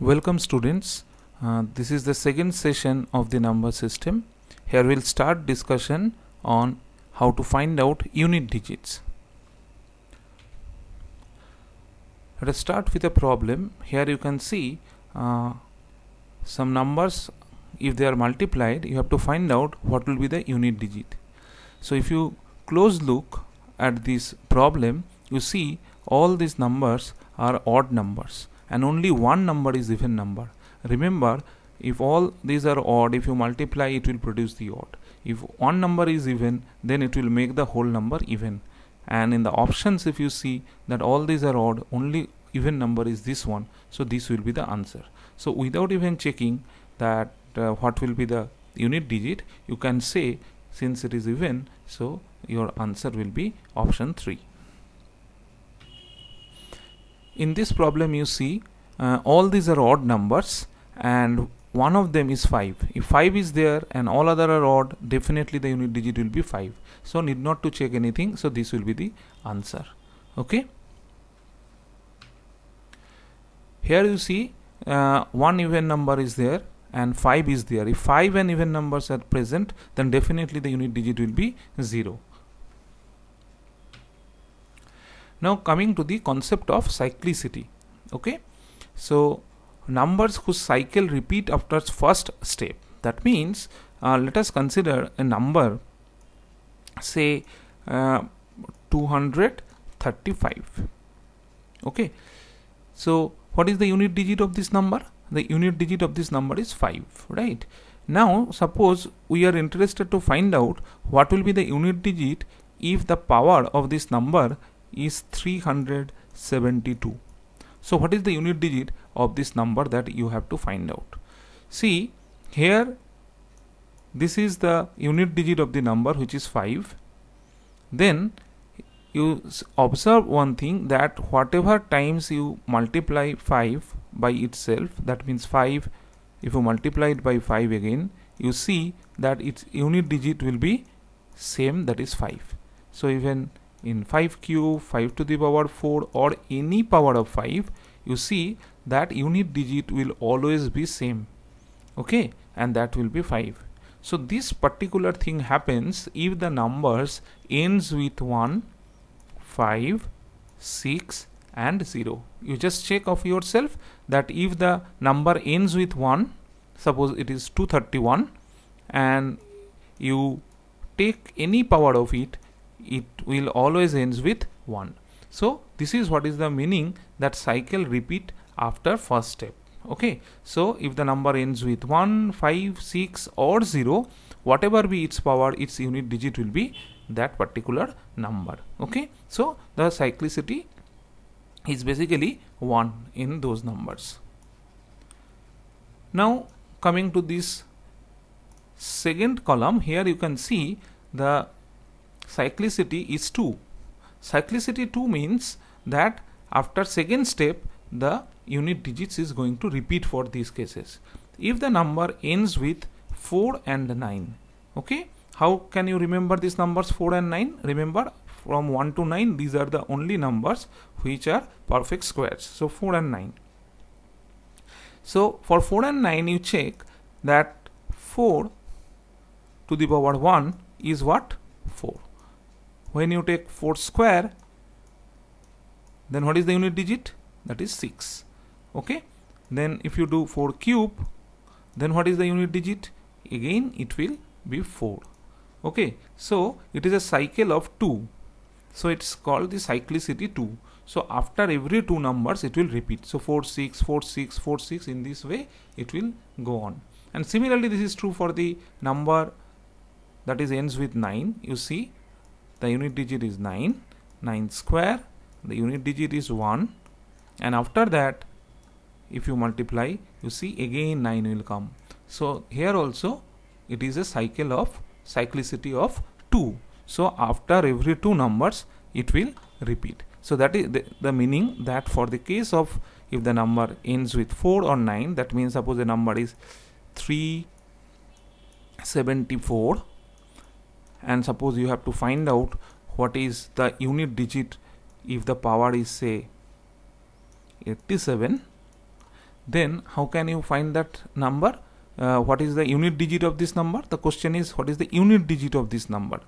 Welcome students. This is the second session of the number system. Here we'll start discussion on how to find out unit digits. Let us start with a problem. Here you can see some numbers. If they are multiplied, you have to find out what will be the unit digit. So if you close look at this problem, you see all these numbers are odd numbers and only one number is even number. Remember, if all these are odd, if you multiply, it will produce the odd. If one number is even, then it will make the whole number even. And in the options, if you see that all these are odd, only even number is this one, so this will be the answer. So without even checking that what will be the unit digit, you can say since it is even, so your answer will be option 3. In this problem you see all these are odd numbers and one of them is 5. If 5 is there and all other are odd, definitely the unit digit will be 5. So need not to check anything, so this will be the answer. Okay. Here you see one even number is there and 5 is there. If 5 and even numbers are present, then definitely the unit digit will be 0. Now coming to the concept of cyclicity. Okay, so numbers whose cycle repeat after first step. That means let us consider a number, say 235. Okay, so what is the unit digit of this number? The unit digit of this number is 5, right? Now suppose we are interested to find out what will be the unit digit if the power of this number is 372. So what is the unit digit of this number that you have to find out? See here, this is the unit digit of the number, which is 5. Then you observe one thing, that whatever times you multiply 5 by itself, that means 5, if you multiply it by 5 again, you see that its unit digit will be same, that is 5. So even in 5 cube, 5 to the power 4 or any power of 5, you see that unit digit will always be same. Okay, and that will be 5. So this particular thing happens if the numbers ends with 1, 5, 6 and 0. You just check of yourself that if the number ends with 1, suppose it is 231, and you take any power of it, it will always ends with 1. So this is what is the meaning that cycle repeat after first step. Okay, so if the number ends with 1, 5, 6 or 0, whatever be its power, its unit digit will be that particular number. Okay, so the cyclicity is basically 1 in those numbers. Now coming to this second column, here you can see the cyclicity is 2. Cyclicity 2 means that after second step the unit digits is going to repeat for these cases. If the number ends with 4 and 9, okay, how can you remember these numbers 4 and 9? Remember, from 1 to 9, these are the only numbers which are perfect squares. So 4 and 9. So for 4 and 9 you check that 4 to the power 1 is what? 4. When you take 4 square, then what is the unit digit? That is 6. Okay, then if you do 4 cube, then what is the unit digit? Again it will be 4. Okay, so it is a cycle of 2, so it's called the cyclicity 2. So after every 2 numbers it will repeat. So 4 6 4 6 4 6, in this way it will go on. And similarly this is true for the number that is ends with 9. You see the unit digit is 9, 9 square, the unit digit is 1, and after that if you multiply, you see again 9 will come. So here also it is a cycle of cyclicity of 2. So after every 2 numbers it will repeat. So that is the meaning, that for the case of if the number ends with 4 or 9, that means suppose the number is 374, and suppose you have to find out what is the unit digit if the power is say 87, then how can you find that number? What is the unit digit of this number? The question is, what is the unit digit of this number?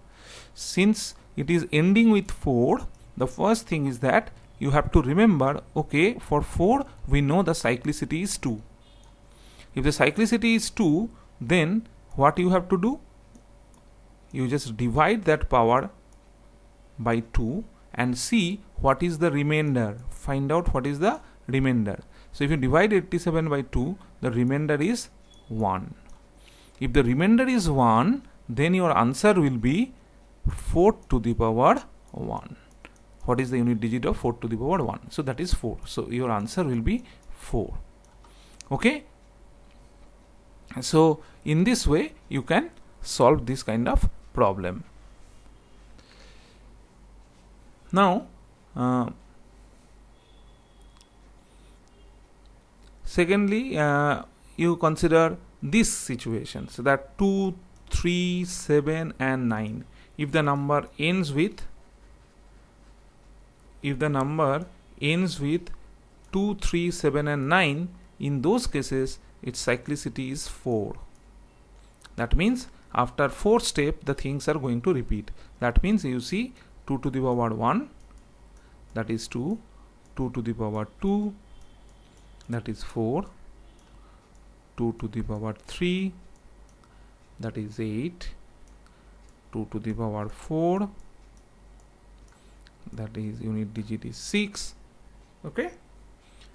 Since it is ending with 4, the first thing is that you have to remember, okay, for 4 we know the cyclicity is 2. If the cyclicity is 2, then what you have to do? You just divide that power by 2 and see what is the remainder. Find out what is the remainder. So if you divide 87 by 2, the remainder is 1. If the remainder is 1, then your answer will be 4 to the power 1. What is the unit digit of 4 to the power 1? So that is 4. So your answer will be 4. Okay. So in this way you can solve this kind of problem. Now secondly, you consider this situation. So that 2, 3, 7 and 9. If the number ends with 2, 3, 7 and 9, in those cases its cyclicity is 4. That means after 4 steps the things are going to repeat. That means you see 2 to the power 1, that is 2, 2 to the power 2, that is 4, 2 to the power 3, that is 8, 2 to the power 4, that is unit digit is 6. Okay,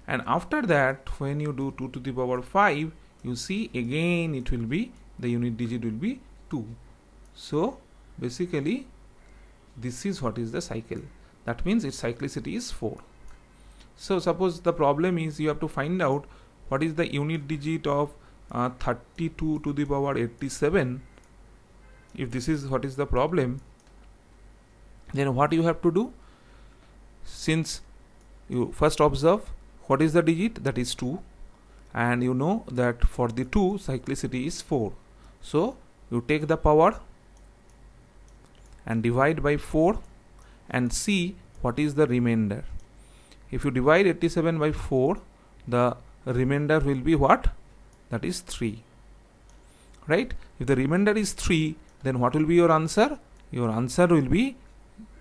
and after that when you do 2 to the power 5, you see again it will be, the unit digit will be 2. So basically this is what is the cycle. That means its cyclicity is 4. So suppose the problem is you have to find out what is the unit digit of 32 to the power 87. If this is what is the problem, then what you have to do? Since you first observe what is the digit, that is 2, and you know that for the 2 cyclicity is 4. So you take the power and divide by 4 and see what is the remainder. If you divide 87 by 4, the remainder will be what? That is 3. Right? If the remainder is 3, then what will be your answer? Your answer will be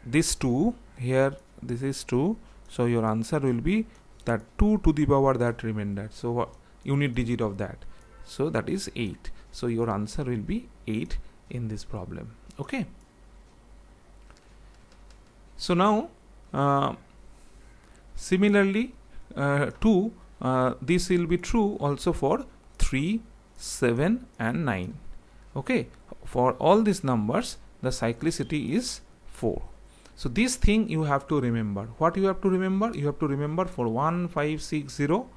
this 2. Here this is 2. So your answer will be that 2 to the power that remainder. So unit digit of that. So that is 8. So your answer will be 8 in this problem. Okay. So now similarly this will be true also for 3, 7 and 9. Okay, for all these numbers the cyclicity is 4. So this thing you have to remember. What you have to remember? You have to remember for 1, 5, 6, 0,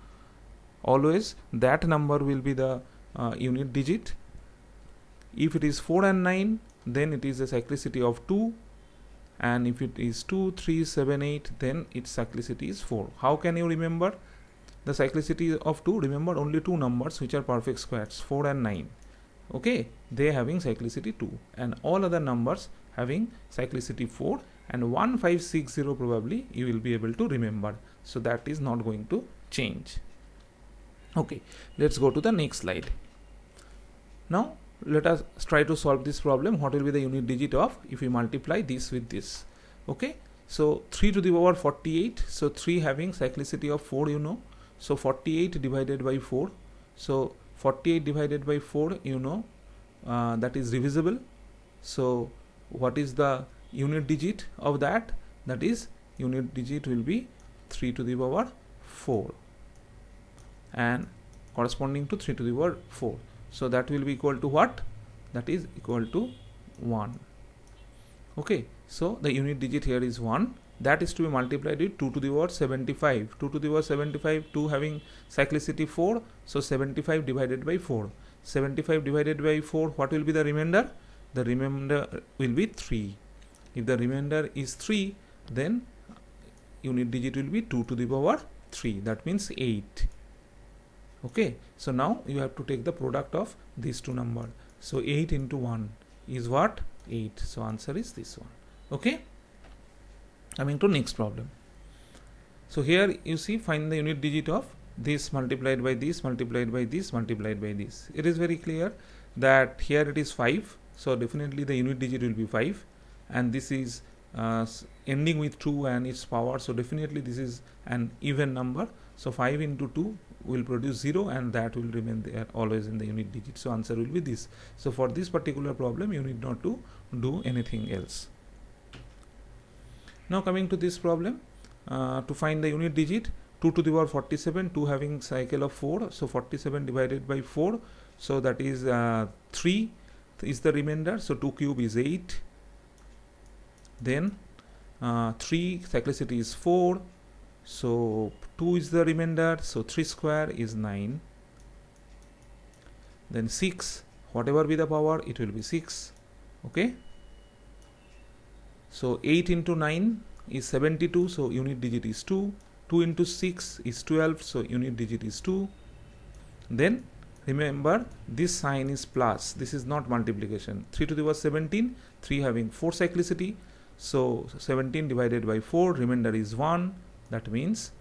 always that number will be the unit digit. If it is 4 and 9, then it is a cyclicity of 2. And if it is 2, 3, 7, 8, then its cyclicity is 4. How can you remember the cyclicity of 2? Remember only 2 numbers which are perfect squares, 4 and 9. Okay, they having cyclicity 2, and all other numbers having cyclicity 4, and 1, 5, 6, 0 probably you will be able to remember. So that is not going to change. Okay, let's go to the next slide. Now let us try to solve this problem. What will be the unit digit of if we multiply this with this? Okay, so 3 to the power 48. So 3 having cyclicity of 4, you know. So 48 divided by 4. So 48 divided by 4, you know, that is divisible. So what is the unit digit of that? That is unit digit will be 3 to the power 4 and corresponding to 3 to the power 4. So that will be equal to what? That is equal to 1. Okay, so the unit digit here is 1. That is to be multiplied with 2 to the power 75. 2 to the power 75, 2 having cyclicity 4. So 75 divided by 4. 75 divided by 4, what will be the remainder? The remainder will be 3. If the remainder is 3, then unit digit will be 2 to the power 3. That means 8. Okay, so now you have to take the product of these two numbers. So 8 into 1 is what? 8. So answer is this one. Okay, coming to next problem. So here you see, find the unit digit of this multiplied by this multiplied by this multiplied by this. It is very clear that here it is 5, so definitely the unit digit will be 5, and this is ending with 2 and its power, so definitely this is an even number. So 5 into 2 will produce 0, and that will remain there always in the unit digit. So answer will be this. So for this particular problem you need not to do anything else. Now coming to this problem, to find the unit digit, 2 to the power 47, 2 having cycle of 4, so 47 divided by 4, so that is 3 is the remainder, so 2 cube is 8, then 3 cyclicity is 4, so 2 is the remainder, so 3 square is 9, then 6, whatever be the power, it will be 6. Okay, so 8 into 9 is 72, so unit digit is 2. 2 into 6 is 12, so unit digit is 2. Then remember, this sign is plus, this is not multiplication. 3 to the power 17, 3 having 4 cyclicity, so 17 divided by 4, remainder is 1, that means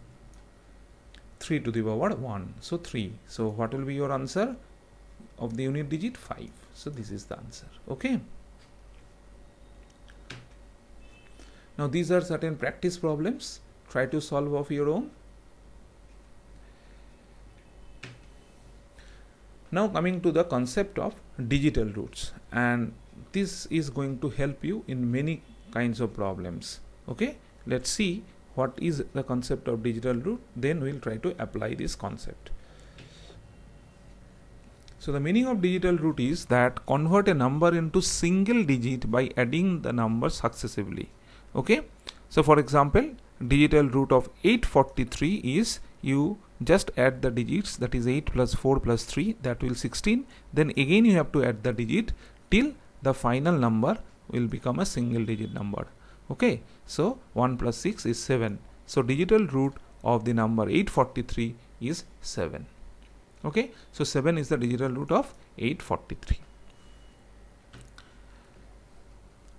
3 to the power 1, so 3. So what will be your answer of the unit digit? 5. So this is the answer. Okay. Now these are certain practice problems. Try to solve of your own. Now coming to the concept of digital roots, and this is going to help you in many kinds of problems. Okay, let's see what is the concept of digital root, then we'll try to apply this concept. So the meaning of digital root is that convert a number into single digit by adding the numbers successively. Okay, so for example, digital root of 843 is, you just add the digits, that is 8 plus 4 plus 3, that will 16, then again you have to add the digit till the final number will become a single digit number. Okay, so 1 plus 6 is 7, so digital root of the number 843 is 7. Okay, so 7 is the digital root of 843.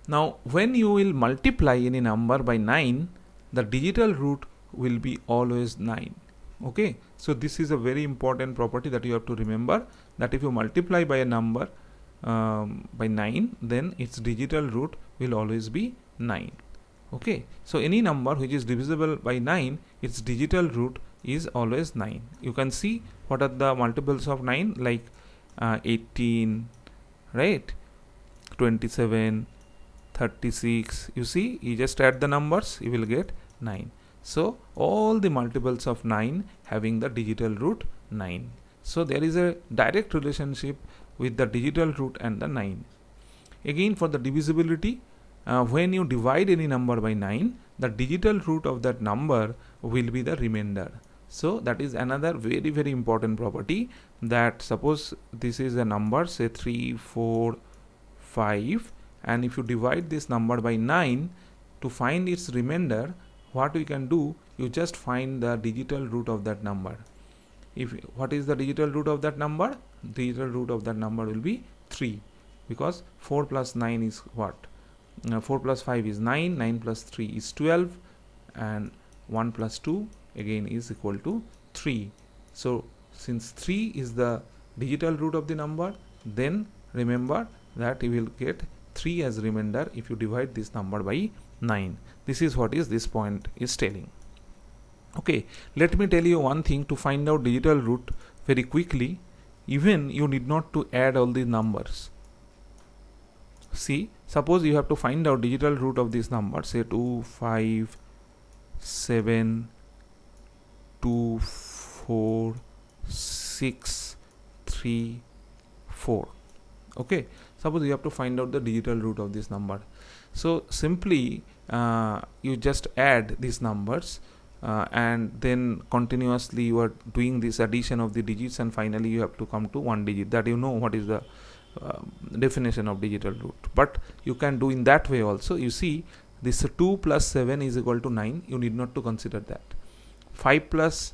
Now when you will multiply any number by 9, the digital root will be always 9. Okay, so this is a very important property that you have to remember, that if you multiply by a number by 9, then its digital root will always be 9. Okay, so any number which is divisible by 9, its digital root is always 9. You can see what are the multiples of 9, like 18, right, 27, 36. You see, you just add the numbers, you will get 9. So all the multiples of 9 having the digital root 9. So there is a direct relationship with the digital root and the 9. Again, for the divisibility, when you divide any number by 9, the digital root of that number will be the remainder. So that is another very, very important property, that suppose this is a number, say 3, 4, 5, and if you divide this number by 9 to find its remainder, what we can do, you just find the digital root of that number. What is the digital root of that number? Digital root of that number will be 3, because 4 plus 9 is what? 4 plus 5 is 9, 9 plus 3 is 12, and 1 plus 2 again is equal to 3. So since 3 is the digital root of the number, then remember that you will get 3 as remainder if you divide this number by 9. This is what is this point is telling. Okay, let me tell you one thing to find out digital root very quickly. Even you need not to add all the numbers. See, suppose you have to find out digital root of this number, say 2, 5, 7, 2, 4, 6, 3, 4. Okay, suppose you have to find out the digital root of this number. So simply you just add these numbers and then continuously you are doing this addition of the digits, and finally you have to come to one digit, that you know what is the definition of digital root. But you can do in that way also. You see, this 2 plus 7 is equal to 9, you need not to consider that. 5 plus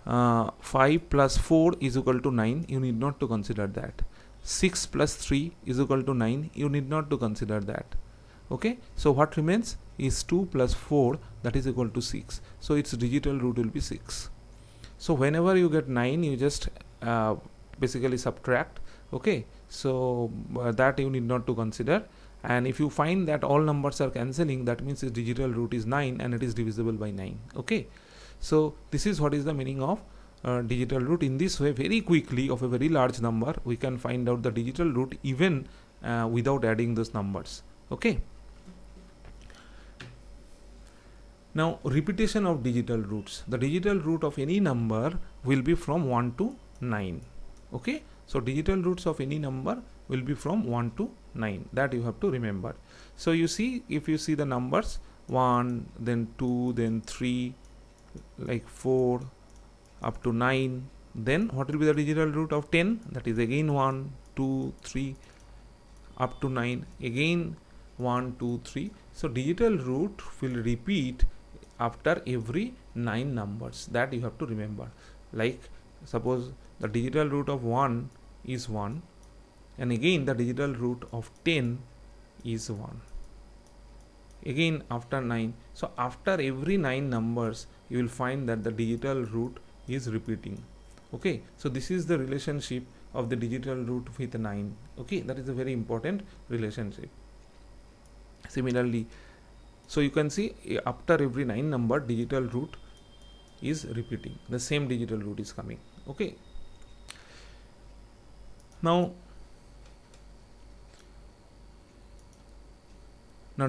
4 is equal to 9, you need not to consider that. 6 plus 3 is equal to 9, you need not to consider that. Okay, so what remains is 2 plus 4, that is equal to 6. So its digital root will be 6. So whenever you get 9, you just basically subtract. Okay, so that you need not to consider. And if you find that all numbers are cancelling, that means its digital root is 9 and it is divisible by 9. Okay, so this is what is the meaning of digital root. In this way, very quickly, of a very large number, we can find out the digital root even without adding those numbers. Okay, now repetition of digital roots. The digital root of any number will be from 1 to 9. Okay, so digital roots of any number will be from 1 to 9. That you have to remember. So you see, if you see the numbers 1, then 2, then 3, like 4 up to 9, then what will be the digital root of 10? That is again 1, 2, 3 up to 9, again 1, 2, 3. So digital root will repeat after every 9 numbers. That you have to remember. Like suppose the digital root of 1 is 1, and again the digital root of 10 is 1, again after 9. So after every 9 numbers you will find that the digital root is repeating. Okay, so this is the relationship of the digital root with 9. Okay, that is a very important relationship. Similarly, so you can see after every 9 number, digital root is repeating, the same digital root is coming. Okay, now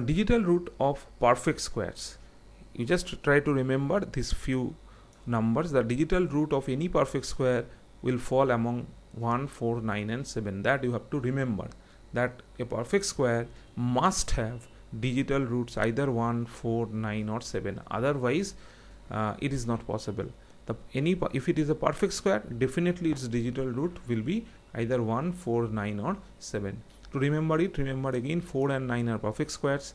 digital root of perfect squares. You just try to remember these few numbers. The digital root of any perfect square will fall among 1, 4, 9 and 7. That you have to remember, that a perfect square must have digital roots either 1, 4, 9 or 7. Otherwise it is not possible. If it is a perfect square, definitely its digital root will be either 1, 4, 9 or 7. To remember it, remember again 4 and 9 are perfect squares.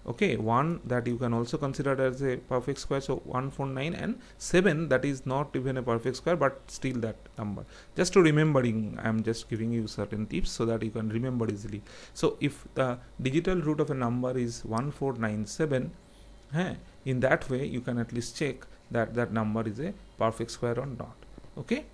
Okay, 1 that you can also consider as a perfect square, so 1, 4, 9, and 7 that is not even a perfect square but still that number. Just to remembering, I am just giving you certain tips so that you can remember easily. So if the digital root of a number is 1497, in that way you can at least check that that number is a perfect square or not. Okay,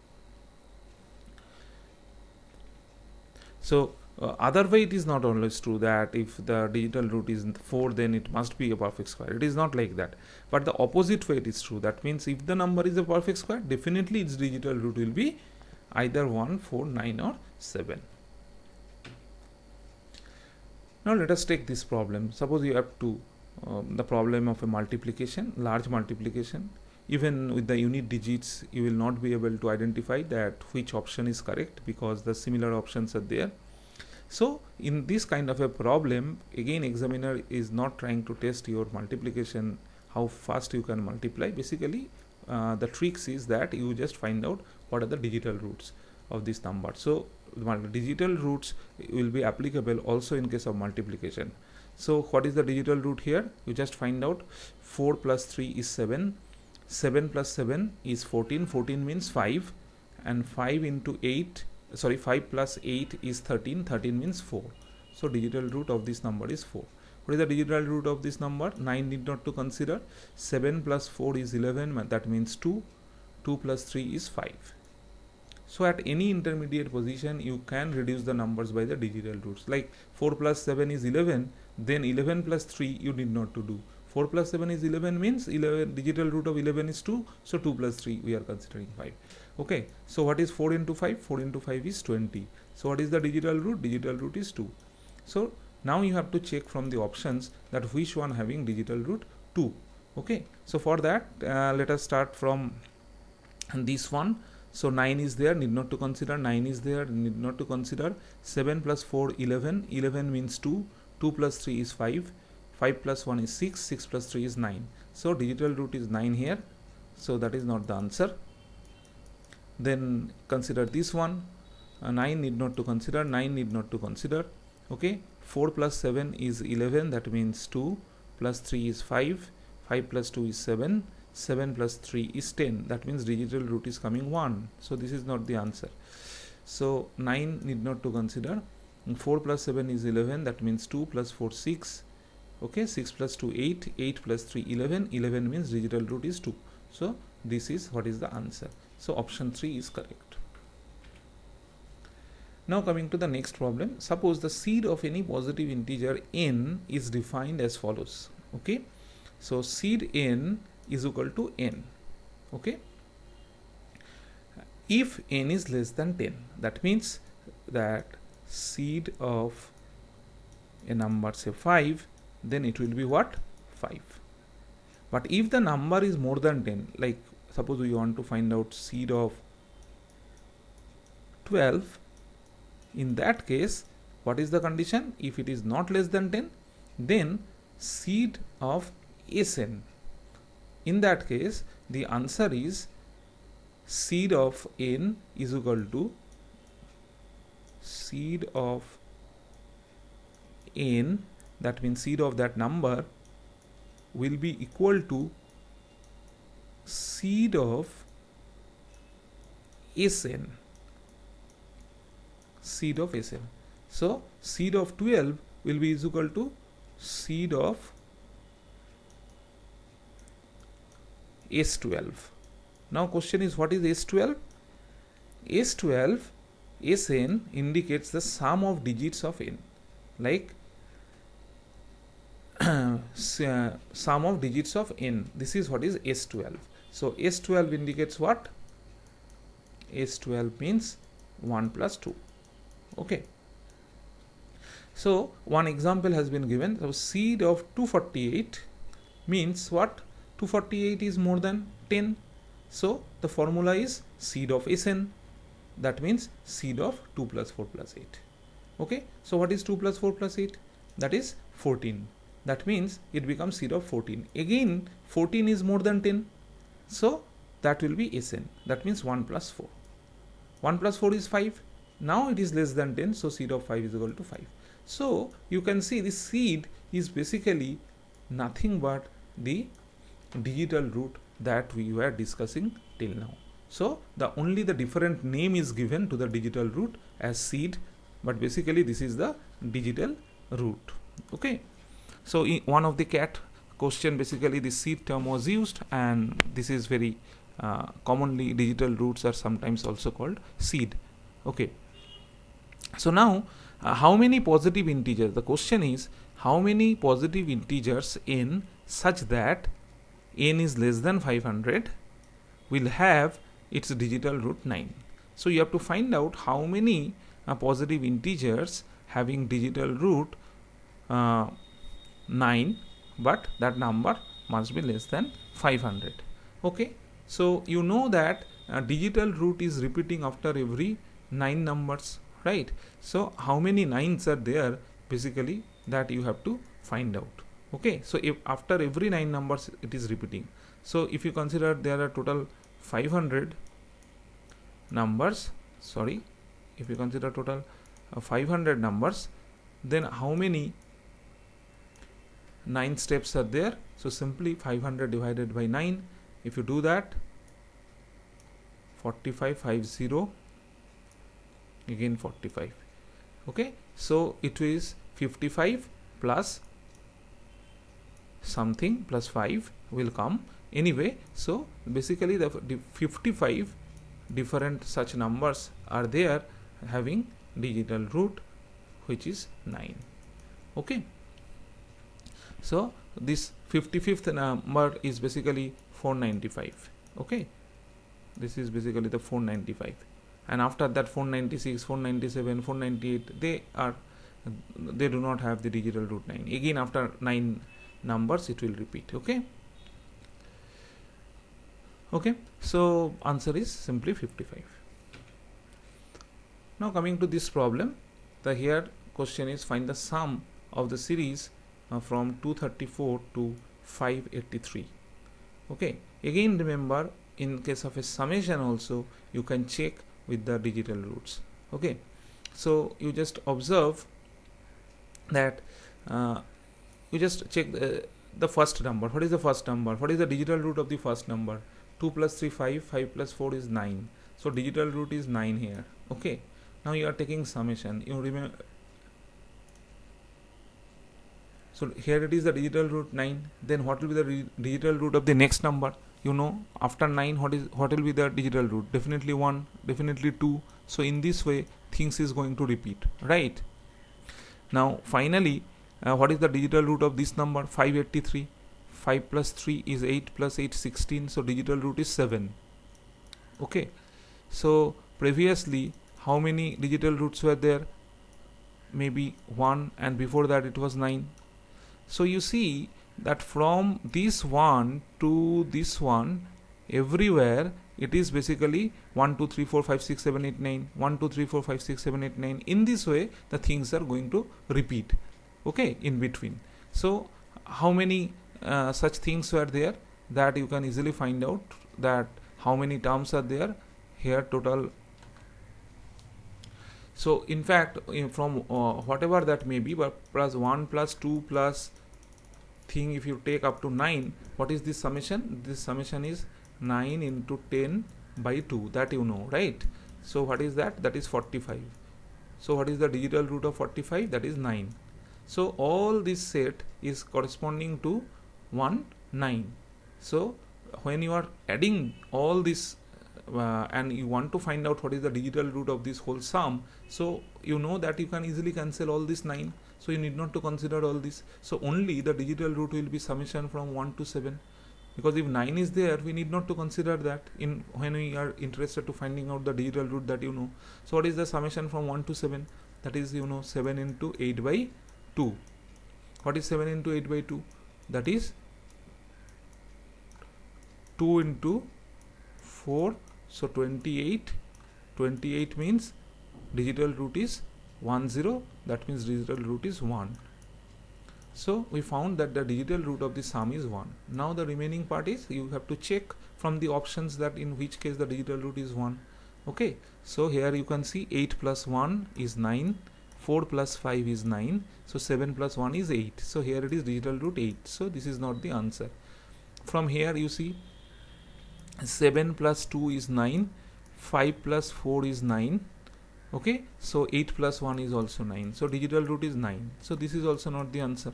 so other way it is not always true that if the digital root is 4 then it must be a perfect square. It is not like that, but the opposite way it is true. That means if the number is a perfect square, definitely its digital root will be either 1, 4, 9 or 7. Now let us take this problem. Suppose you have to the problem of a multiplication, large multiplication. Even with the unit digits you will not be able to identify that which option is correct because the similar options are there. So in this kind of a problem, again examiner is not trying to test your multiplication, how fast you can multiply. Basically the tricks is that you just find out what are the digital roots of this number. So digital roots will be applicable also in case of multiplication. So what is the digital root here? You just find out 4 plus 3 is 7, 7 plus 7 is 14, 14 means 5, and 5 into 8, sorry, 5 plus 8 is 13, 13 means 4. So digital root of this number is 4. What is the digital root of this number? 9 need not to consider. 7 plus 4 is 11, that means 2. 2 plus 3 is 5. So at any intermediate position you can reduce the numbers by the digital roots. Like 4 plus 7 is 11, then 11 plus 3 you need not to do. 4 plus 7 is 11 means 11, digital root of 11 is 2, so 2 plus 3 we are considering 5. Okay, so what is 4 into 5? 4 into 5 is 20. So what is the digital root? Digital root is 2. So now you have to check from the options that which one having digital root 2. Okay, so for that let us start from this one. So 9 is there, need not to consider. 9 is there, need not to consider. 7 plus 4, 11. 11 means 2. 2 plus 3 is 5. 5 plus 1 is 6. 6 plus 3 is 9. So digital root is 9 here. So that is not the answer. Then consider this one. 9 need not to consider. 9 need not to consider. Okay. 4 plus 7 is 11. That means 2 plus 3 is 5. 5 plus 2 is 7. 7 plus 3 is 10. That means digital root is coming 1. So this is not the answer. So 9 need not to consider. 4 plus 7 is 11. That means 2 plus 4 6. Okay, 6 plus 2 8. 8 plus 3 11. 11 means digital root is 2. So this is what is the answer. So option 3 is correct. Now coming to the next problem, suppose the seed of any positive integer n is defined as follows. Okay, so seed n is equal to n. Okay, if n is less than 10, that means that seed of a number, say 5, then it will be what? 5. But if the number is more than 10, like suppose we want to find out seed of 12, in that case, what is the condition? If it is not less than 10, then seed of Sn. In that case, the answer is seed of n is equal to seed of n, that means seed of that number will be equal to seed of Sn. Seed of Sn. So seed of 12 will be equal to seed of S12. Now question is, what is S12? S12, Sn indicates the sum of digits of n, like sum of digits of n. This is what is S12. So S12 indicates what? S12 means 1 plus 2. Okay. So one example has been given. So seed of 248 means what? 248 is more than 10. So the formula is seed of Sn. That means seed of 2 plus 4 plus 8. Okay. So what is 2 plus 4 plus 8? That is 14. That means it becomes seed of 14. Again 14 is more than 10. So that will be Sn. That means 1 plus 4. 1 plus 4 is 5. Now it is less than 10. So seed of 5 is equal to 5. So you can see this seed is basically nothing but the digital root that we were discussing till now. So only the different name is given to the digital root as seed, but basically this is the digital root. Okay. So in one of the CAT question, basically the seed term was used, and this is very commonly digital roots are sometimes also called seed. Okay. So now how many positive integers? The question is how many positive integers n such that n is less than 500 will have its digital root 9. So you have to find out how many positive integers having digital root 9, but that number must be less than 500. Okay. So you know that digital root is repeating after every 9 numbers, right? So how many 9s are there, basically that you have to find out. Okay. So if after every 9 numbers it is repeating. So if you consider there are total 500 numbers, if you consider total 500 numbers, then how many 9 steps are there? So simply 500 divided by 9. If you do that, 45, 50, again 45. Okay. So it is 55 plus something plus 5 will come anyway. So basically the 55 different such numbers are there having digital root, which is 9. Okay. So this 55th number is basically 495. Okay. This is basically the 495, and after that 496, 497, 498, they do not have the digital root 9. Again after 9 numbers it will repeat. Okay. Okay. So answer is simply 55. Now coming to this problem, the here question is find the sum of the series from 234 to 583. Okay. Again remember, in case of a summation also you can check with the digital roots. Okay. So you just observe that you just check the first number. What is the first number? What is the digital root of the first number? 2 plus 3 5, 5 plus 4 is 9. So digital root is 9 here. Okay. Now you are taking summation. You remember. So here it is the digital root 9. Then what will be the digital root of the next number? you know, after 9 what will be the digital root? Definitely 1, definitely 2. So in this way things is going to repeat, right? Now finally, what is the digital root of this number? 583. 5 plus 3 is 8, plus 8 16, so digital root is 7. Okay, so previously how many digital roots were there? Maybe 1, and before that it was 9. So you see that from this one to this one, everywhere it is basically 1 2 3 4 5 6 7 8 9, 1 2 3 4 5 6 7 8 9. In this way the things are going to repeat, okay, in between. So how many such things were there, that you can easily find out that how many terms are there here total. So in fact from whatever that may be, but plus 1 plus 2 plus thing, if you take up to 9, what is this summation? This summation is 9 into 10 by 2, that you know, right? So what is that? That is 45. So what is the digital root of 45? That is 9. So all this set is corresponding to 1 9. So when you are adding all this and you want to find out what is the digital root of this whole sum, so you know that you can easily cancel all this 9, so you need not to consider all this. So only the digital root will be summation from 1 to 7, because if 9 is there, we need not to consider that in when we are interested to finding out the digital root that you know. So what is the summation from 1 to 7? That is, you know, 7 into 8 by 2. What is 7 into 8 by 2? That is 2 into 4, so 28. 28 means digital root is 10, that means digital root is 1. So we found that the digital root of the sum is 1. Now the remaining part is you have to check from the options that in which case the digital root is 1. Okay, so here you can see 8 plus 1 is 9, 4 plus 5 is 9, so 7 plus 1 is 8. So here it is digital root 8. So this is not the answer. From here you see 7 plus 2 is 9, 5 plus 4 is 9. Okay, so 8 plus 1 is also 9. So digital root is 9. So this is also not the answer.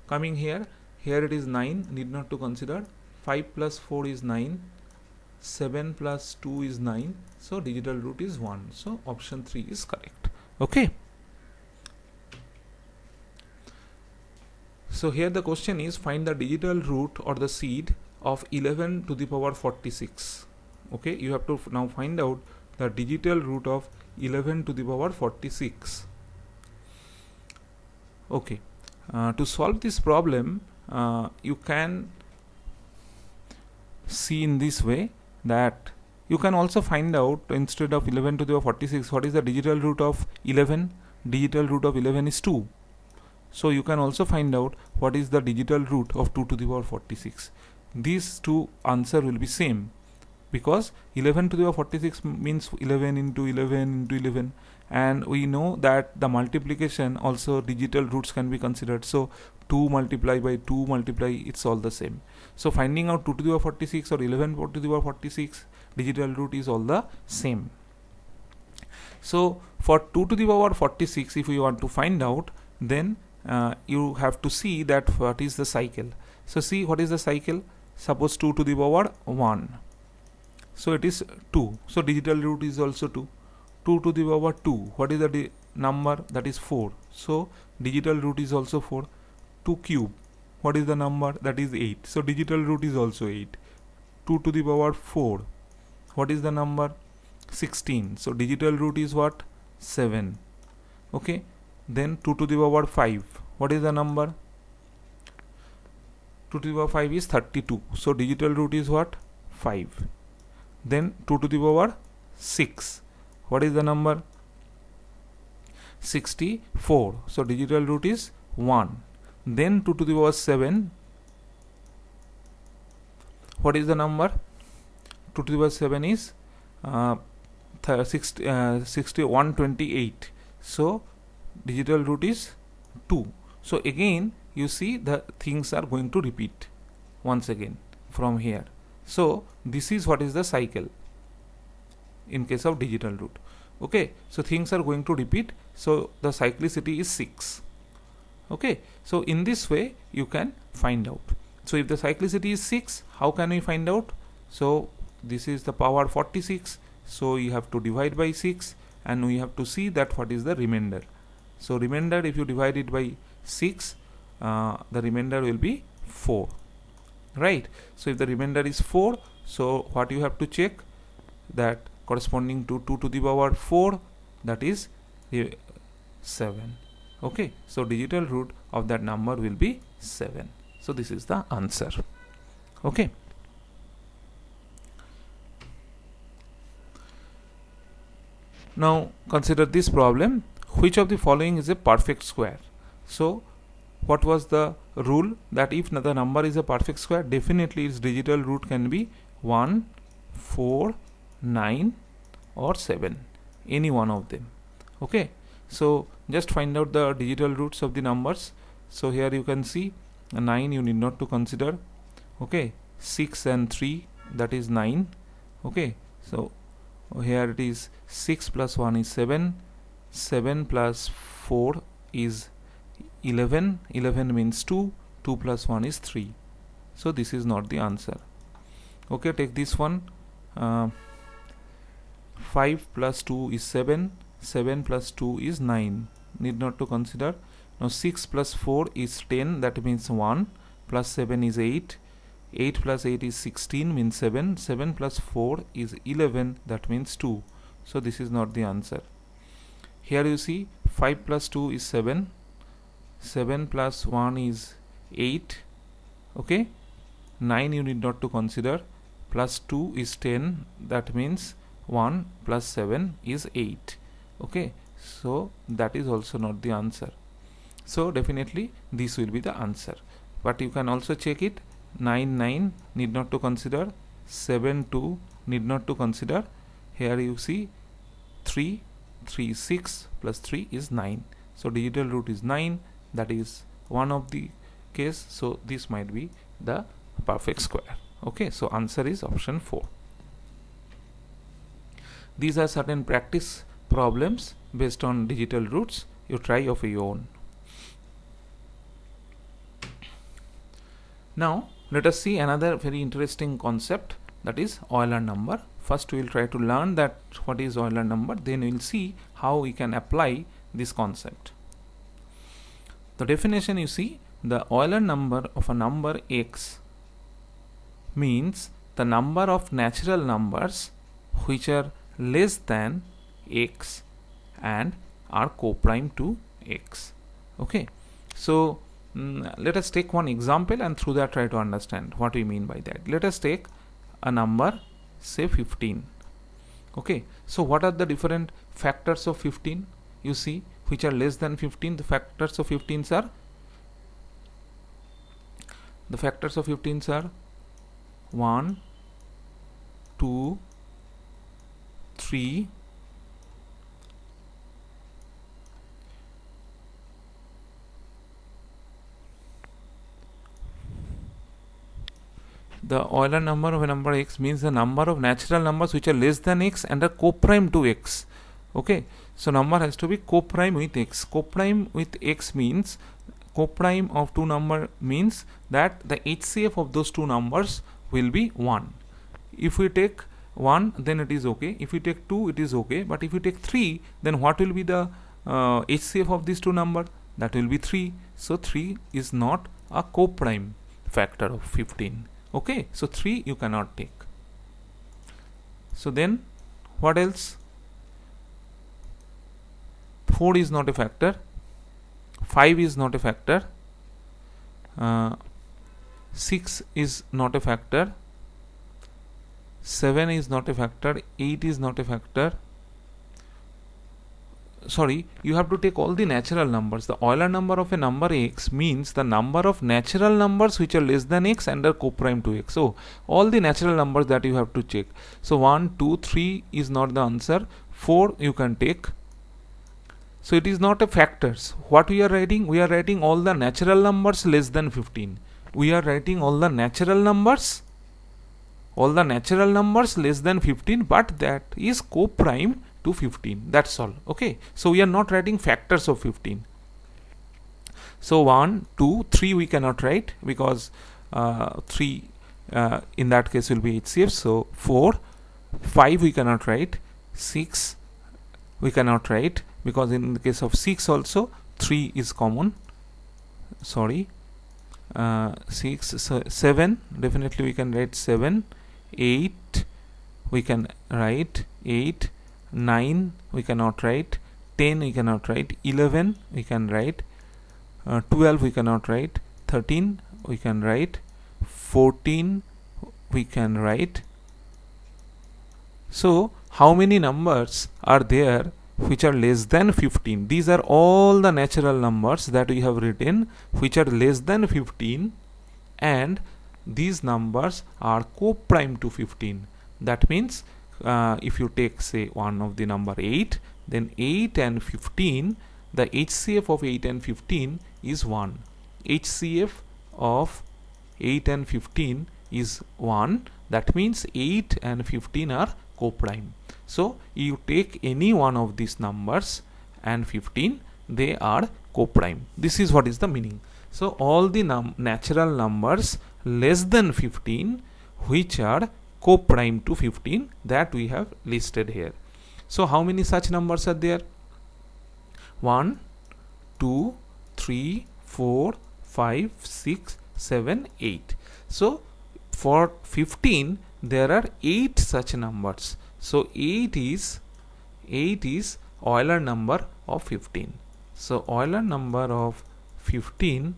Coming here, here it is 9, need not to consider. 5 plus 4 is 9, 7 plus 2 is 9. So digital root is 1. So option 3 is correct. Okay. So here the question is, find the digital root or the seed of 11 to the power 46. Okay, you have to now find out the digital root of 11 to the power 46. Okay, to solve this problem, you can see in this way that you can also find out, instead of 11 to the power 46, what is the digital root of 11? Digital root of 11 is 2. So you can also find out what is the digital root of 2 to the power 46. These two answer will be same, because 11 to the power 46 means 11 into 11 into 11, and we know that the multiplication also digital roots can be considered. So 2 multiply by 2 multiply, it's all the same. So finding out 2 to the power 46 or 11 to the power 46, digital root is all the same. So for 2 to the power 46, if you want to find out, then you have to see that what is the cycle. So see what is the cycle. Suppose 2 to the power 1, so it is 2, so digital root is also 2. 2 to the power 2, what is the number? That is 4, so digital root is also 4. 2 cube, what is the number? That is 8, so digital root is also 8. 2 to the power 4, what is the number? 16, so digital root is what? 7. Okay, then 2 to the power 5, what is the number? 2 to the power 5 is 32, so digital root is what? 5. Then 2 to the power 6, what is the number? 64, so digital root is 1. Then 2 to the power 7, what is the number? 2 to the power 7 is 128, so digital root is 2. So again you see the things are going to repeat once again from here. So this is what is the cycle in case of digital root. Okay, so things are going to repeat, so the cyclicity is 6. Okay, so in this way you can find out. So if the cyclicity is 6, how can we find out? So this is the power 46, so you have to divide by 6 and we have to see that what is the remainder. So remainder, if you divide it by 6, the remainder will be 4, right? So if the remainder is 4, so what you have to check, that corresponding to 2 to the power 4, that is 7. Okay, so digital root of that number will be 7. So this is the answer. Okay. Now consider this problem. Which of the following is a perfect square? So what was the rule? That if the number is a perfect square, definitely its digital root can be 1, 4, 9 or 7, any one of them. Okay, so just find out the digital roots of the numbers. So here you can see 9 you need not to consider. Okay, 6 and 3, that is 9. Okay, so here it is 6 plus 1 is 7, 7 plus 4 is 11, 11 means 2, 2 plus 1 is 3. So this is not the answer. Okay, take this one, 5 plus 2 is 7, 7 plus 2 is 9, need not to consider. Now 6 plus 4 is 10, that means 1, plus 7 is 8, 8 plus 8 is 16, means 7, 7 plus 4 is 11, that means 2. So this is not the answer. Here you see 5 plus 2 is 7, 7 plus 1 is 8, okay, 9 you need not to consider, plus 2 is 10, that means 1 plus 7 is 8. Okay, so that is also not the answer. So definitely this will be the answer, but you can also check it. 9, 9 need not to consider, 7, 2 need not to consider. Here you see 3, 3 is 6, plus 3 is 9. So digital root is 9, that is one of the case. So this might be the perfect square. Okay, so answer is option 4. These are certain practice problems based on digital roots. You try of your own. Now let us see another very interesting concept, that is Euler number. First we will try to learn that what is Euler number, then we will see how we can apply this concept. The definition, you see, the Euler number of a number x means the number of natural numbers which are less than x and are co-prime to x. Okay, so let us take one example and through that try to understand what we mean by that. Let us take a number, say 15. Okay, so what are the different factors of 15? You see, which are less than 15. The factors of 15s are, the factors of 15s are 1, 2, 3, the Euler number of a number x means the number of natural numbers which are less than x and are co-prime to x. Okay, so number has to be co-prime with x. Co-prime with x means, co-prime of two number means that the HCF of those two numbers will be 1. If we take 1, then it is okay. If we take 2, it is okay. But if we take 3, then what will be the HCF of these two numbers? That will be 3. So 3 is not a co-prime factor of 15. Okay, so 3 you cannot take. So then what else? 4 is not a factor, 5 is not a factor, 6 is not a factor, 7 is not a factor, 8 is not a factor. Sorry, you have to take all the natural numbers. The Euler number of a number x means the number of natural numbers which are less than x and are co-prime to x. So all the natural numbers that you have to check. So 1, 2, 3 is not the answer. 4 you can take. So it is not a factors. What we are writing? We are writing all the natural numbers less than 15. We are writing all the natural numbers less than 15, but that is co-prime to 15. That's all. Okay, so we are not writing factors of 15. So 1, 2, 3 we cannot write because 3 in that case will be HCF. So 4, 5 we cannot write, 6 we cannot write, because in the case of 6 also 3 is common, sorry, 6, so 7 definitely we can write 7, 8 we can write 8, 9 we cannot write, 10 we cannot write, 11 we can write, 12 we cannot write, 13 we can write, 14 we can write. So how many numbers are there which are less than 15? These are all the natural numbers that we have written which are less than 15, and these numbers are co-prime to 15. That means if you take, say, one of the number 8, then 8 and 15, the HCF of 8 and 15 is 1. HCF of 8 and 15 is 1. That means 8 and 15 are co-prime. So you take any one of these numbers and 15, they are co-prime. This is what is the meaning. So all the natural numbers less than 15 which are co-prime to 15, that we have listed here. So how many such numbers are there? 1, 2, 3, 4, 5, 6, 7, 8. So for 15 there are 8 such numbers. So 8 is Euler number of 15. So Euler number of 15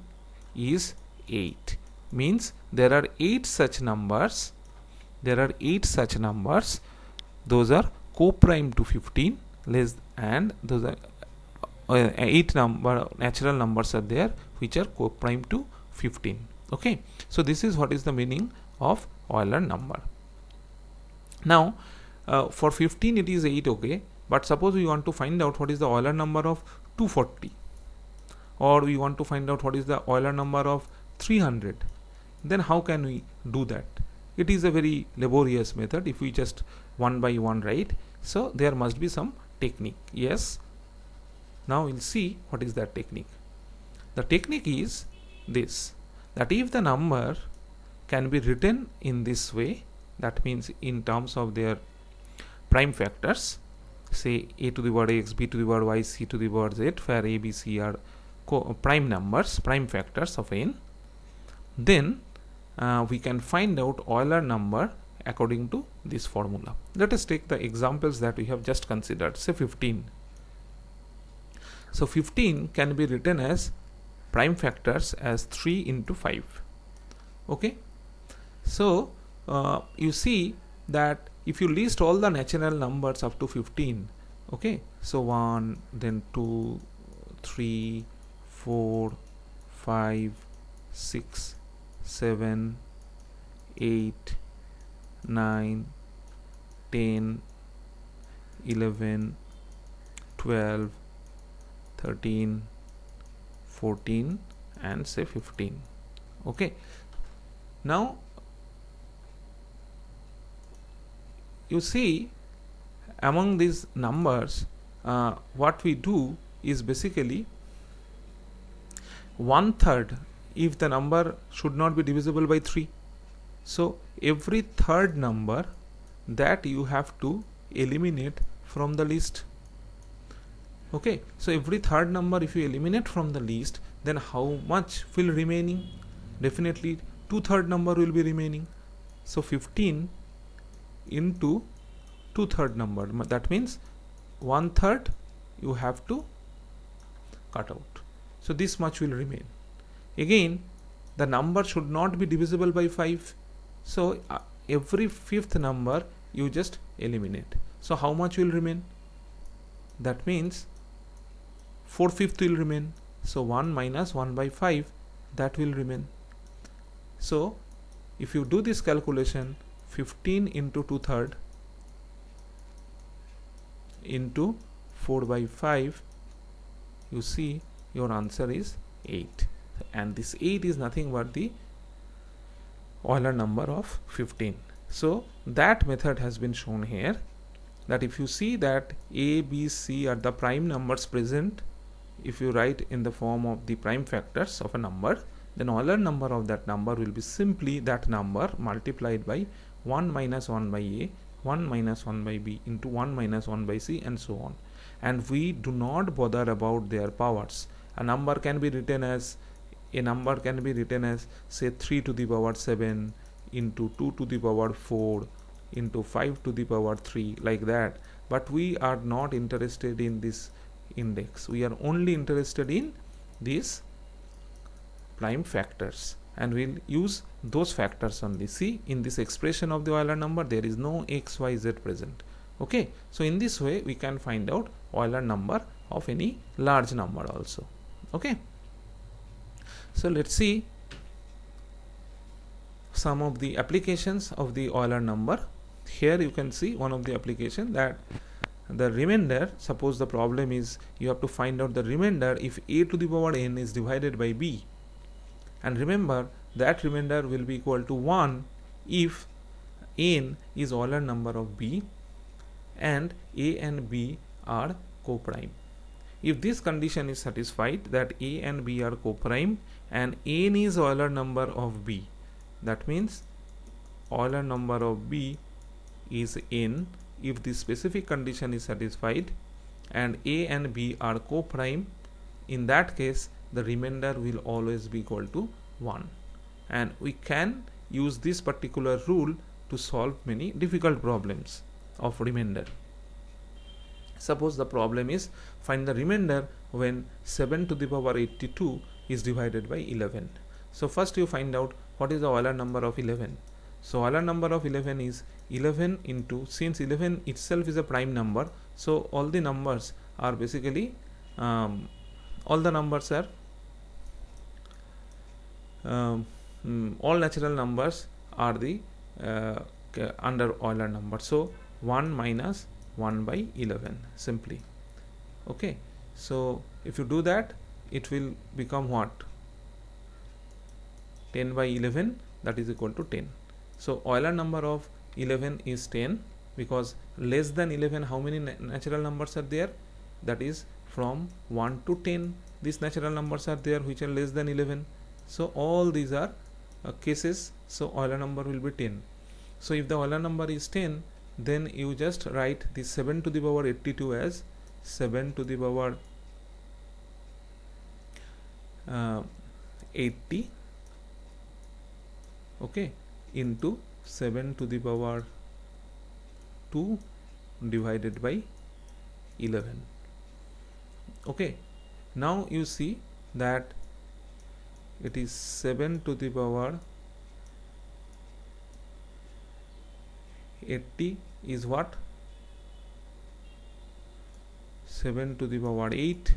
is 8. Means there are 8 such numbers. There are 8 such numbers. Those are co-prime to 15, and those are 8 natural numbers are there which are co-prime to 15. Okay. So this is what is the meaning of Euler number. Now for 15 it is 8, okay, but suppose we want to find out what is the Euler number of 240, or we want to find out what is the Euler number of 300, then how can we do that? It is a very laborious method if we just one by one write. So there must be some technique. Yes, now we'll see what is that technique. The technique is this, that if the number can be written in this way, that means in terms of their prime factors, say a to the power x, b to the power y, c to the power z, where a, b, c are prime numbers, prime factors of n, then we can find out Euler number according to this formula. Let us take the examples that we have just considered. Say 15. So 15 can be written as prime factors as 3 into 5. Okay. So you see that if you list all the natural numbers up to 15, okay, so 1, then 2, 3, 4, 5, 6, 7, 8, 9, 10, 11, 12, 13, 14, and say 15. Okay. Now you see among these numbers what we do is basically 1/3 if the number should not be divisible by 3. So every third number that you have to eliminate from the list. Okay, so every third number if you eliminate from the list, then how much will remaining? Definitely 2/3 number will be remaining. So 15 into 2/3 number, that means 1/3 you have to cut out. So this much will remain. Again, the number should not be divisible by 5. So every fifth number you just eliminate. So how much will remain? That means 4/5 will remain. So 1 minus 1 by 5, that will remain. So if you do this calculation, 15 into 2/3 into 4 by 5, you see your answer is 8, and this 8 is nothing but the Euler number of 15. So that method has been shown here, that if you see that a, b, c are the prime numbers present, if you write in the form of the prime factors of a number, then Euler number of that number will be simply that number multiplied by 1 minus 1 by a, 1 minus 1 by b into 1 minus 1 by c, and so on. And we do not bother about their powers. A number can be written as say 3 to the power 7 into 2 to the power 4 into 5 to the power 3, like that. But we are not interested in this index. We are only interested in these prime factors, and we'll use those factors only. See, in this expression of the Euler number there is no x, y, z present. Okay, so in this way we can find out Euler number of any large number also. Okay, so let's see some of the applications of the Euler number. Here you can see one of the application, that the remainder, suppose the problem is you have to find out the remainder if a to the power n is divided by b, and remember that remainder will be equal to 1 if n is Euler number of b and a and b are co-prime. If this condition is satisfied, that a and b are co-prime and n is Euler number of b, that means Euler number of b is n. If this specific condition is satisfied and a and b are co-prime, in that case the remainder will always be equal to 1, and we can use this particular rule to solve many difficult problems of remainder. Suppose the problem is find the remainder when 7 to the power 82 is divided by 11. So first you find out what is the Euler number of 11. So Euler number of 11 is 11 into, since 11 itself is a prime number, so all the numbers are basically all natural numbers are the under Euler number. So 1 minus 1 by 11 simply. Okay, so if you do that, it will become what? 10 by 11, that is equal to 10. So Euler number of 11 is 10, because less than 11 how many natural numbers are there? That is from 1 to 10 these natural numbers are there which are less than 11. So all these are cases, so Euler number will be 10. So if the Euler number is 10, then you just write the 7 to the power 82 as 7 to the power 80, okay, into 7 to the power 2 divided by 11. Okay, now you see that it is 7 to the power 80 is what? 7 to the power 8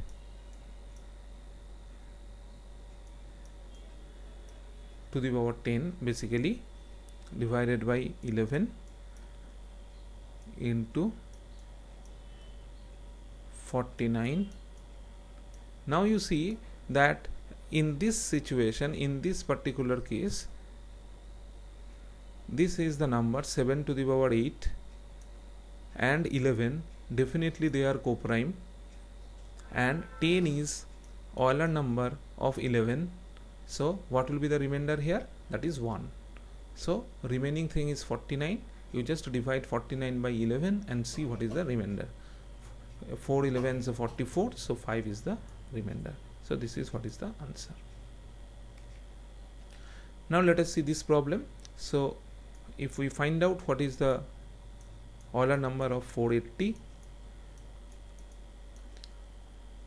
to the power 10 basically, divided by 11 into 49. Now you see that in this situation, in this particular case, this is the number 7 to the power 8 and 11, definitely they are co-prime, and 10 is Euler number of 11. So what will be the remainder here? That is 1. So remaining thing is 49. You just divide 49 by 11 and see what is the remainder. 4 11s are 44, so 5 is the remainder. So this is what is the answer. Now let us see this problem. So if we find out what is the Euler number of 480,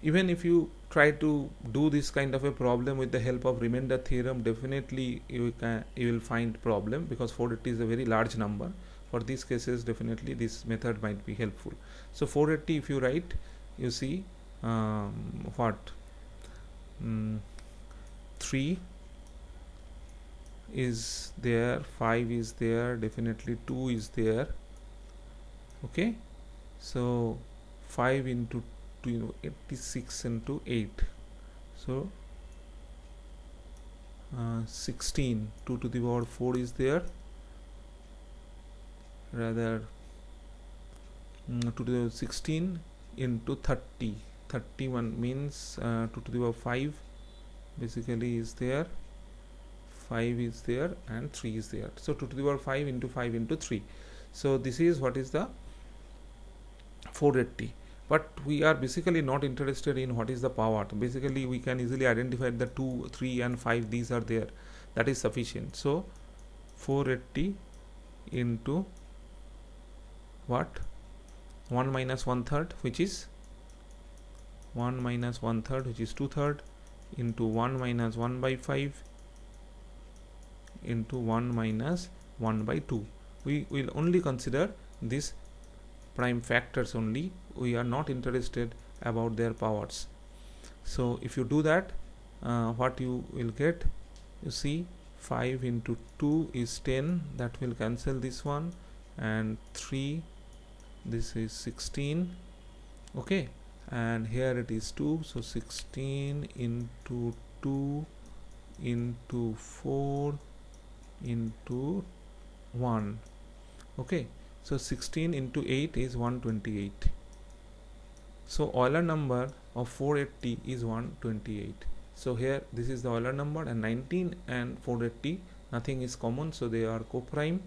even if you try to do this kind of a problem with the help of remainder theorem, definitely you will find problem, because 480 is a very large number. For these cases definitely this method might be helpful. So 480 if you write, you see what 3 is there, 5 is there, definitely 2 is there. Okay, so 5 into 2, 86 into 8, so 16, 2 to the power 4 is there, rather 2 to the power 16 into 30, 31 means 2 to the power 5 basically is there, 5 is there and 3 is there. So 2 to the power 5 into 5 into 3. So this is what is the 480. But we are basically not interested in what is the power. Basically we can easily identify the 2, 3 and 5, these are there. That is sufficient. So 480 into what? 1 minus 1/3, which is 1 minus 1/3, which is 2/3, into 1 minus 1 by 5 into 1 minus 1 by 2. We will only consider this prime factors only. We are not interested about their powers. So if you do that, what you will get, you see 5 into 2 is 10, that will cancel this one, and 3, this is 16, okay, and here it is 2, so 16 into 2 into 4 into 1, okay, so 16 into 8 is 128. So Euler number of 480 is 128. So here this is the Euler number, and 19 and 480 nothing is common, so they are co-prime,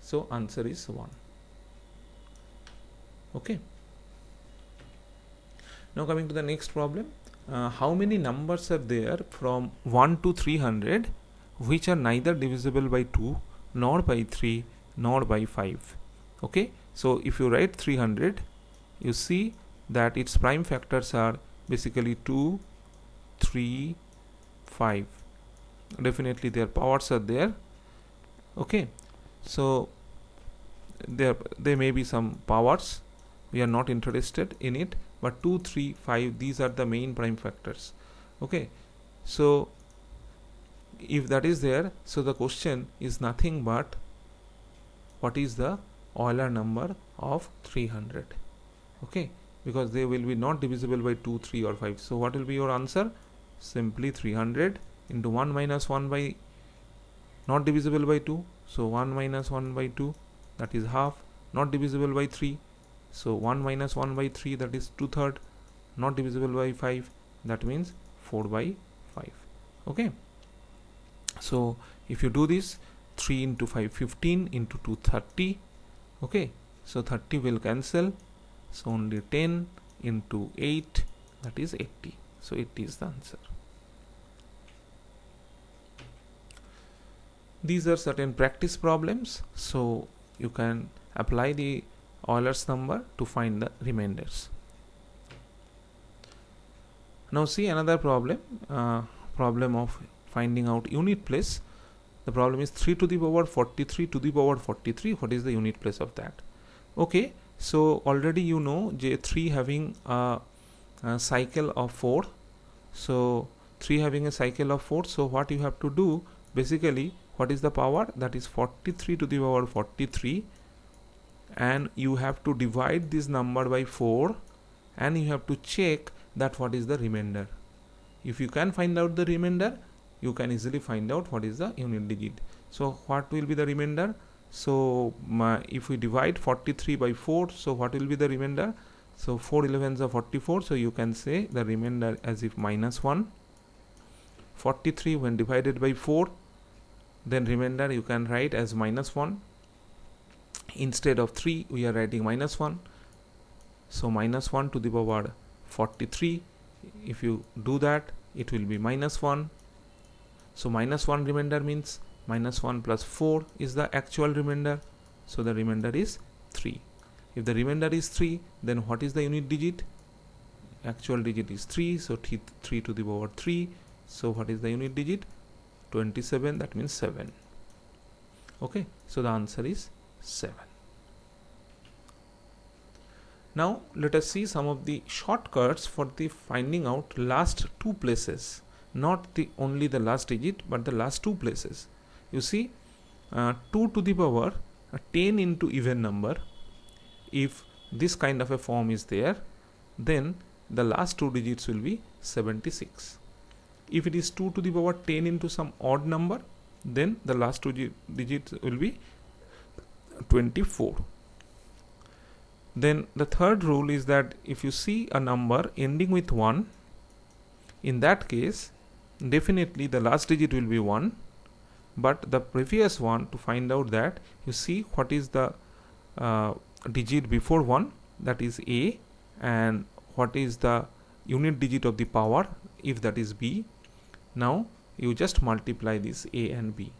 so answer is 1. Okay, now coming to the next problem, how many numbers are there from 1 to 300 which are neither divisible by 2 nor by 3 nor by 5? Okay, so if you write 300, you see that its prime factors are basically 2, 3, 5. Definitely their powers are there. Okay, so there may be some powers, we are not interested in it, but 2, 3, 5, these are the main prime factors. Okay, so if that is there, so the question is nothing but what is the Euler number of 300? Okay, because they will be not divisible by 2, 3 or 5. So what will be your answer? Simply 300 into 1 minus 1 by not divisible by 2, so 1 minus 1 by 2, that is half, not divisible by 3, so 1 minus 1 by 3, that is 2/3, not divisible by 5, that means 4 by 5. Okay, so if you do this, 3 into 5, 15, into 2, 30. Okay, so 30 will cancel, so only 10 into 8, that is 80. So 80 is the answer. These are certain practice problems, so you can apply the Euler's number to find the remainders. Now see another problem, problem of finding out unit place. The problem is 3 to the power 43 to the power 43. What is the unit place of that? Okay, so already you know J3 having a cycle of 4. So 3 having a cycle of 4. So what you have to do, basically, what is the power? That is 43 to the power 43, and you have to divide this number by 4, and you have to check that what is the remainder. If you can find out the remainder, you can easily find out what is the unit digit. So what will be the remainder? So if we divide 43 by 4, so what will be the remainder? So 4 11s are 44, so you can say the remainder as if -1. 43 when divided by 4, then remainder you can write as -1. Instead of 3, we are writing -1. So -1 to the power 43. If you do that, it will be -1. So -1 remainder means -1 plus 4 is the actual remainder. So the remainder is 3. If the remainder is 3, then what is the unit digit? Actual digit is 3. So 3 to the power 3. So what is the unit digit? 27. That means 7. Okay. So the answer is 7. Now let us see some of the shortcuts for the finding out last two places. Not only the last digit, but the last two places. You see, 2 to the power 10 into even number. If this kind of a form is there, then the last two digits will be 76. If it is 2 to the power 10 into some odd number, then the last two digits will be 24. Then the third rule is that if you see a number ending with 1, in that case, definitely the last digit will be 1. but the previous one, to find out that, you see what is the digit before 1, that is a, and what is the unit digit of the power, if that is b. Now you just multiply this a and b,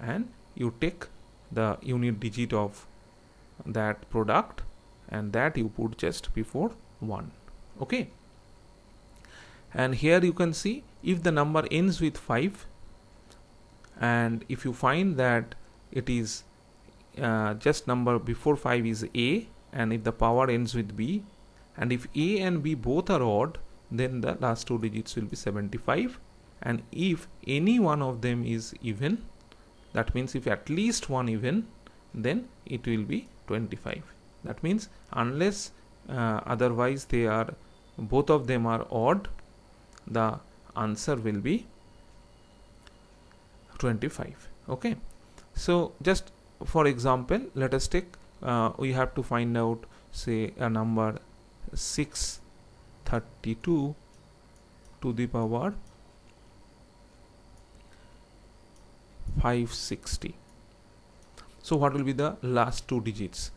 and you take the unit digit of that product, and that you put just before 1. Okay, and here you can see if the number ends with 5, and if you find that it is just number before 5 is a, and if the power ends with b, and if a and b both are odd, then the last two digits will be 75, and if any one of them is even, that means if at least one even, then it will be 25. That means unless otherwise they are, both of them are odd, the answer will be 25. Okay, so just for example, let us take we have to find out, say, a number 632 to the power 560. So what will be the last two digits?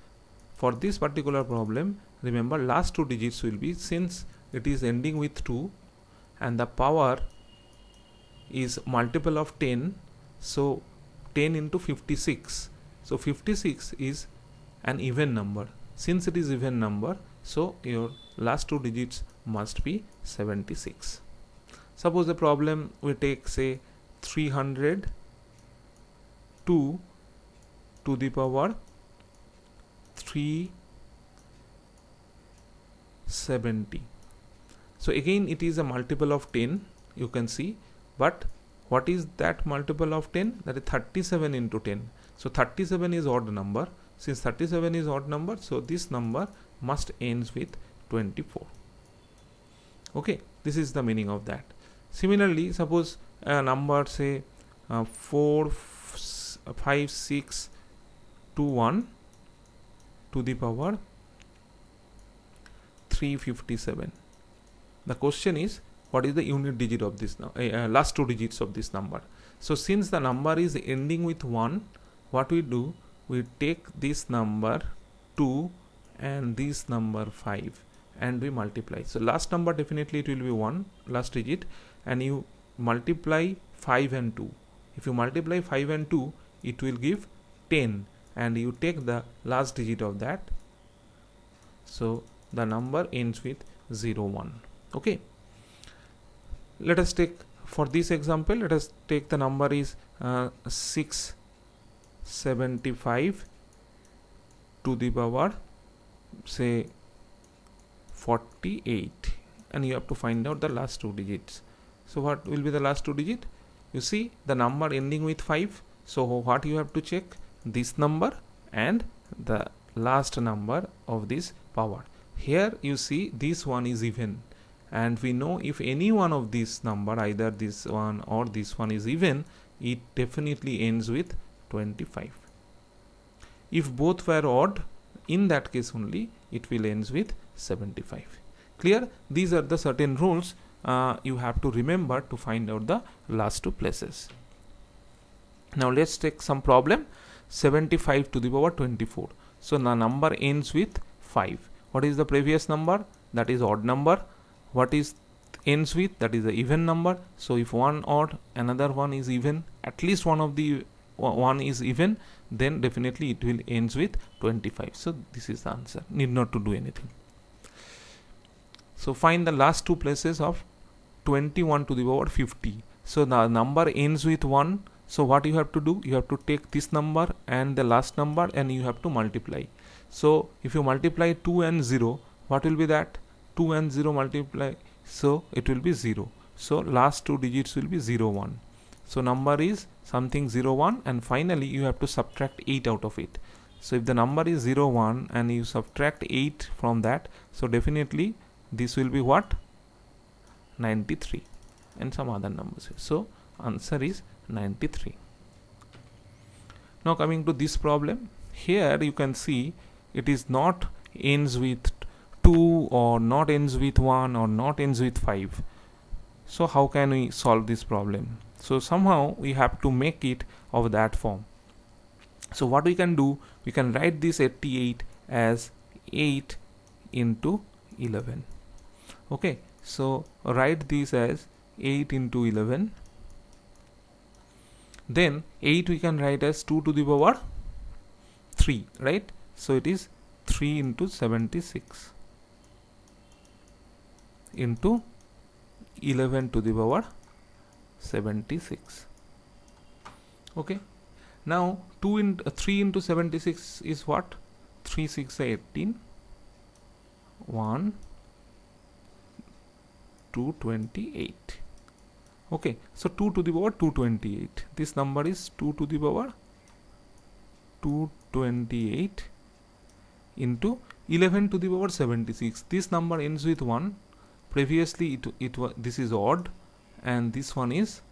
For this particular problem, remember, last two digits will be, since it is ending with 2 and the power is multiple of 10, so 10 into 56, so 56 is an even number. Since it is even number, so your last two digits must be 76. Suppose the problem we take, say, 302 to the power 370. So again it is a multiple of 10, you can see, but what is that multiple of 10? That is 37 into 10. So 37 is odd number. Since 37 is odd number, so this number must ends with 24. Okay, this is the meaning of that. Similarly, suppose a number, say 45621 to the power 357. The question is, what is the unit digit of this last two digits of this number? So since the number is ending with 1, what we do, we take this number 2 and this number 5 and we multiply. So last number definitely it will be 1, last digit, and you multiply 5 and 2. If you multiply 5 and 2, it will give 10, and you take the last digit of that. So the number ends with 01. Okay, let us take, for this example, let us take the number is 675 to the power, say 48, and you have to find out the last two digits. So what will be the last two digit? You see the number ending with 5, so what you have to check? This number and the last number of this power. Here you see this one is even, and we know if any one of this number, either this one or this one, is even, it definitely ends with 25. If both were odd, in that case only it will ends with 75. Clear? These are the certain rules you have to remember to find out the last two places. Now let's take some problem. 75 to the power 24. So the number ends with 5. What is the previous number? That is odd number. What is ends with? That is the even number. So if one odd, another one is even, at least one of the one is even, then definitely it will ends with 25. So this is the answer. Need not to do anything. So find the last two places of 21 to the power 50. So the number ends with 1. So what you have to do? You have to take this number and the last number and you have to multiply. So if you multiply 2 and 0, what will be that? 2 and 0 multiply, so it will be 0. So last two digits will be 0, 1. So number is something 0, 1, and finally you have to subtract 8 out of it. So if the number is 0, 1 and you subtract 8 from that, so definitely this will be what? 93 and some other numbers. So answer is 93. Now coming to this problem, here you can see it is not ends with 2 or not ends with 1 or not ends with 5. So how can we solve this problem? So somehow we have to make it of that form. So what we can do, we can write this 88 as 8 into 11. Okay, so write this as 8 into 11. Then 8 we can write as 2 to the power 3, right? So it is 3 into 76 into 11 to the power 76. Okay, now 3 into 76 is what? 3 6 18, 1 228. Okay, so 2 to the power 228. This number is 2 to the power 228 into 11 to the power 76. This number ends with 1. Previously it was, this is odd, and this one is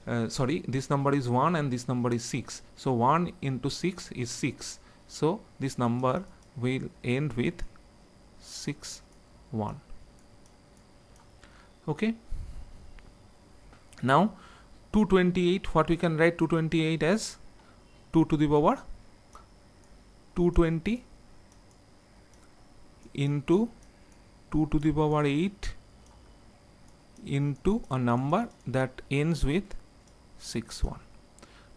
this number is 1 and this number is 6. So 1 into 6 is 6. So this number will end with 6 1. Okay, now 228, what we can write 228 as 2 to the power 220 into 2 to the power 8 into a number that ends with 6 1.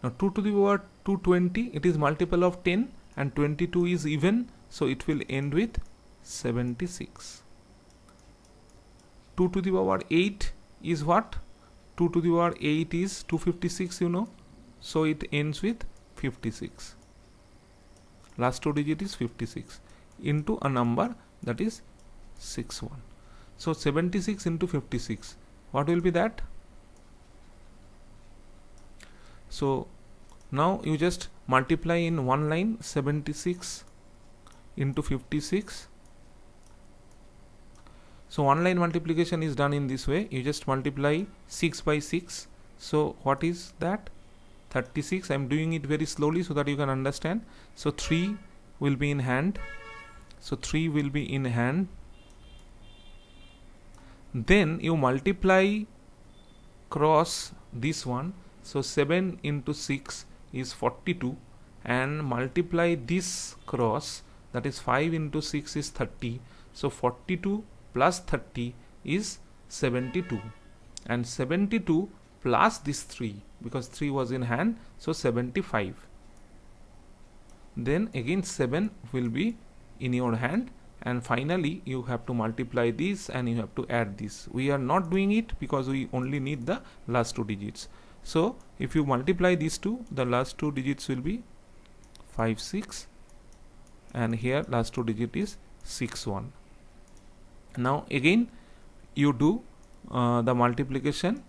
Now 2 to the power 220, it is multiple of 10 and 22 is even, so it will end with 76. 2 to the power 8 is what? 2 to the power 8 is 256, you know, so it ends with 56. Last two digit is 56 into a number that is 6 1. So 76 into 56, what will be that? So now you just multiply in one line 76 into 56. So one line multiplication is done in this way. You just multiply 6 by 6. So what is that? 36. I am doing it very slowly so that you can understand. So 3 will be in hand. So 3 will be in hand. Then you multiply cross this one. So 7 into 6 is 42, and multiply this cross, that is 5 into 6 is 30. So 42 plus 30 is 72, and 72 plus this 3, because 3 was in hand, so 75. Then again 7 will be in your hand, and finally you have to multiply this and you have to add this. We are not doing it because we only need the last two digits. So if you multiply these two, the last two digits will be 5 6, and here last two digit is 6 1. Now again you do the multiplication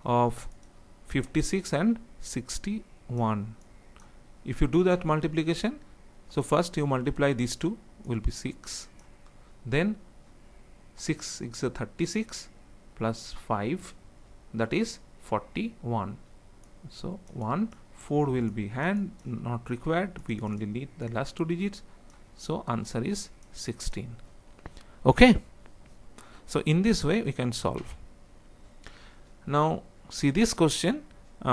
of 56 and 61. If you do that multiplication, so first you multiply these two, will be 6, then 6 6 is 36 plus 5, that is 41. So 1 4 will be hand, not required, we only need the last two digits. So answer is 16. Okay, so in this way we can solve. Now see this question,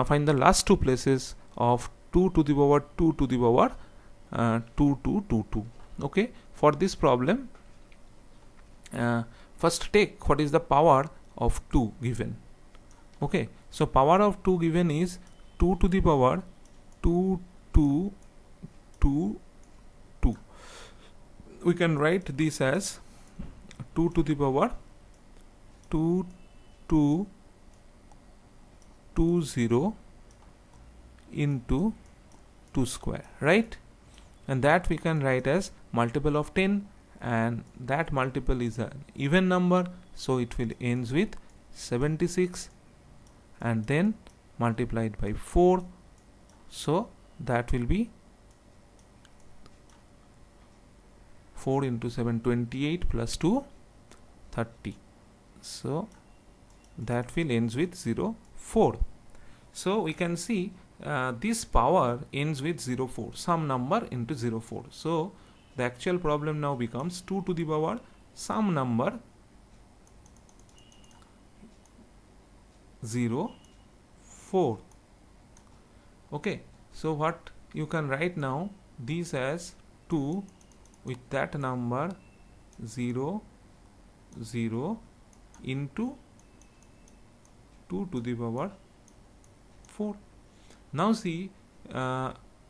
find the last two places of 2 to the power 2 to the power 2222. Okay, for this problem, first take what is the power of 2 given. Okay, so power of 2 given is 2 to the power 2222. We can write this as 2 to the power 2220 into 2 square, right? And that we can write as multiple of 10, and that multiple is an even number, so it will ends with 76, and then multiplied by 4, so that will be 4 into 7 28 plus 2 30, so that will ends with 0 4. So we can see this power ends with 0 4, some number into 0 4. So the actual problem now becomes 2 to the power some number 0 4. Okay, so what you can write now, these as 2 with that number 0 0 into 2 to the power 4. Now see,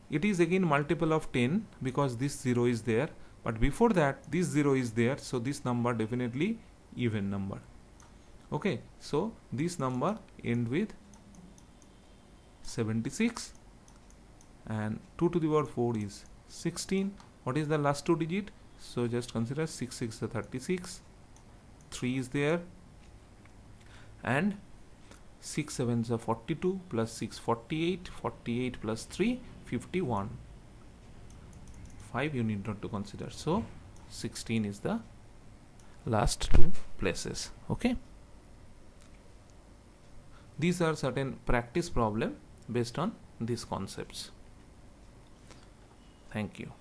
it is again multiple of 10 because this 0 is there, but before that this 0 is there, so this number definitely even number. Okay, so this number end with 76 and 2 to the power 4 is 16. What is the last two digit? So just consider 6 6 is 36, 3 is there, and 6 7 is 42 plus 6 48, 48 plus 3 51. 5 you need not to consider, so 16 is the last two places. Okay, these are certain practice problem based on these concepts. Thank you.